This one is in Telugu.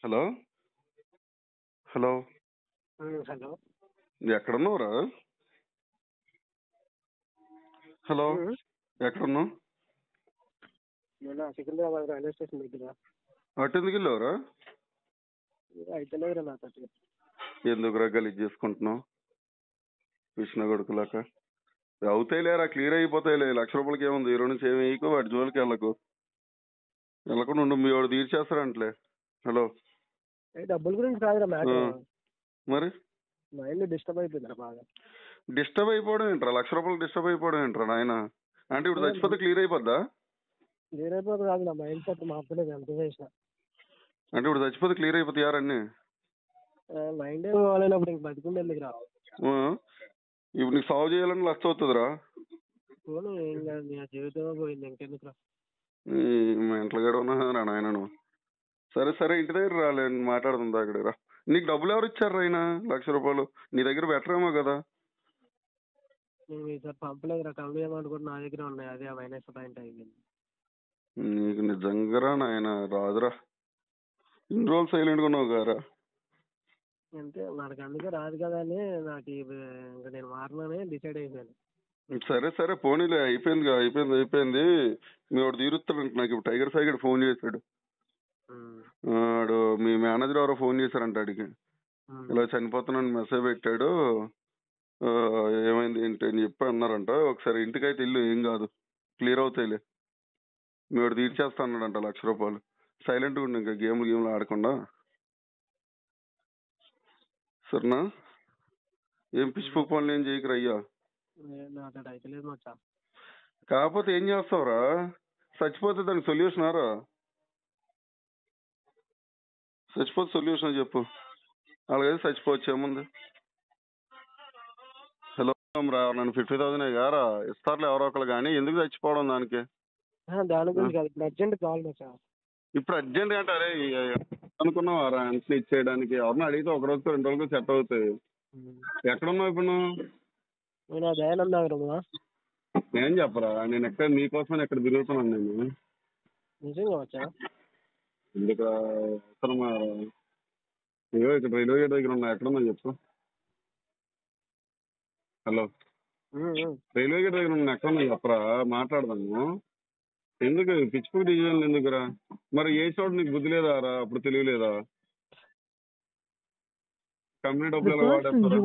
Hello hello hello. ఎక్కడున్నావురా? హలో ఎక్కడున్నావు? నేను సికింద్రాబాద్ రైల్వే స్టేషన్ దగ్గర. అటు ఎందుకు వెళ్ళావురా? అయితలేదురా నాతో. ఎందుకురా గలీజ్ చేసుకుంటున్నావు కృష్ణ కొడుకులాక? అవుతాయిలేరా, క్లియర్ అయిపోతాయిలే. ₹1,00,000 ఏముంది? ఈ నుంచి ఏమి వేయకు, వాటి జోలికి వెళ్ళకుండా ఉండు. మీ వాడు తీర్చేస్తారంటలే. హలో డబ్బుల గురించి కాదురా మ్యాటర్. మరి మైండ్ డిస్టర్బ్ అయిపోయిందిరా బాగా. డిస్టర్బ్ అయిపోవడం ఏంట్రా? ₹1,00,000 డిస్టర్బ్ అయిపోవడం ఏంట్రా నాయన? అంటే ఇప్పుడు చచ్చిపోతే క్లియర్ అయిపోద్దా? క్లియర్ అయిపోతుంది కాదు, నా మైండ్ సెట్ మార్చలేదు ఎంత చేసిన. అంటే ఇప్పుడు చచ్చిపోతే క్లియర్ అయిపోతాయి అన్నీ? మైండే పోవాలన్నప్పుడు ఇంక బతికుండే ఎందుకురా? ఇప్పుడు నీకు సాల్వ్ చేయాలని లక్ష అవుతుందిరా. పోను, ఏం కాదు, నీ జీవితమే పోయింది, ఇంకెందుకురా? మెంటల్ గడ ఉన్నా నాయన. సరే సరే, ఇంటి దగ్గర రాలే, మాట్లాడుతుంది అక్కడ రా. నీకు డబ్బులు ఎవరు ఇచ్చారు ఆయన? ₹1,00,000 నీ దగ్గర బెటర్ ఏమో కదా? నేను ఈసారి పంపలేదురా. కమ్మి అమౌంట్ కూడా నా దగ్గర ఉన్నాయి, అదే మైనస్ పాయింట్ అయింది. నీకు నిజంగా నాయన రాదురా. ఇన్ని రోజులు సైలెంట్గా ఉన్నావు గారా? అంటే మనకు అందుకే రాదు కదా అని నాకు ఇంకా నేను మారనని డిసైడ్ అయిపోయాను. సరే సరే, పోనీలే, అయిపోయింది. మీ వాడు తీరుస్తాడంట. నాకు ఇప్పుడు టైగర్ సాయిగడ్ ఫోన్ చేశాడు. వాడు మీ మేనేజర్ ఎవరో ఫోన్ చేశారంట అడిగి. ఇలా చనిపోతున్నాను మెసేజ్ పెట్టాడు, ఏమైంది ఏంటి అని చెప్పి అన్నారంట. ఒకసారి ఇంటికైతే ఇల్లు, ఏం కాదు, క్లియర్ అవుతాయిలే. మీ వాడు తీర్చేస్తా అన్నాడంట ₹1,00,000. సైలెంట్గా ఉండి ఇంకా గేమ్లు ఆడకుండా, సరేనా? ఏం పిచ్చి పనులు ఏం చేయకురా అయ్యా. కాకపోతే ఏం చేస్తావురా? చచ్చిపోతే దానికి సొల్యూషన్ ఆరా? చచ్చిపోతే సొల్యూషన్ చెప్పు. అలాగైతే చచ్చిపోవచ్చు, ఏముంది? హలో రా, నన్ను 50,000 గారా ఇస్తారులే ఎవరో ఒకరు, కానీ ఎందుకు చచ్చిపోవడం దానికి? దాని గురించి కాదు, ఇప్పుడు అర్జెంట్ కావాలి మచ్చా. ఇప్పుడు అర్జెంట్ అంటే అరే అనుకున్నావారా అన్ని ఇచ్చేయడానికి? ఎవరిని అడిగితే ఒక రోజుకో 2 రోజులకో సెట్ అవుతాయి. ఎక్కడున్నావు ఇప్పుడు నువ్వు? నేను దయానంద నగరమా. ఏం చెప్పరా, నేను ఎక్కడ నీకోసం ఎక్కడ తిరుగుతున్నాను నేను. నిజంగా వచ్చా? ఎందుకు అవసరమా? ఏవో ఇక్కడ రైల్వే గేట్ దగ్గర ఉన్నా. ఎక్కడున్నా చెప్పు. హలో, రైల్వే గేట్ దగ్గర ఉన్నా. ఎక్కడున్నా చెప్పరా, మాట్లాడదాము. ఎందుకు పిచ్చిపూడి డివిజన్ ఎందుకురా? మరి ఏ చోటు నీకు బుద్ధి లేదా రా? అప్పుడు తెలియలేదా? కంపెనీ డబ్బులు ఎలా వాడేస్తారా?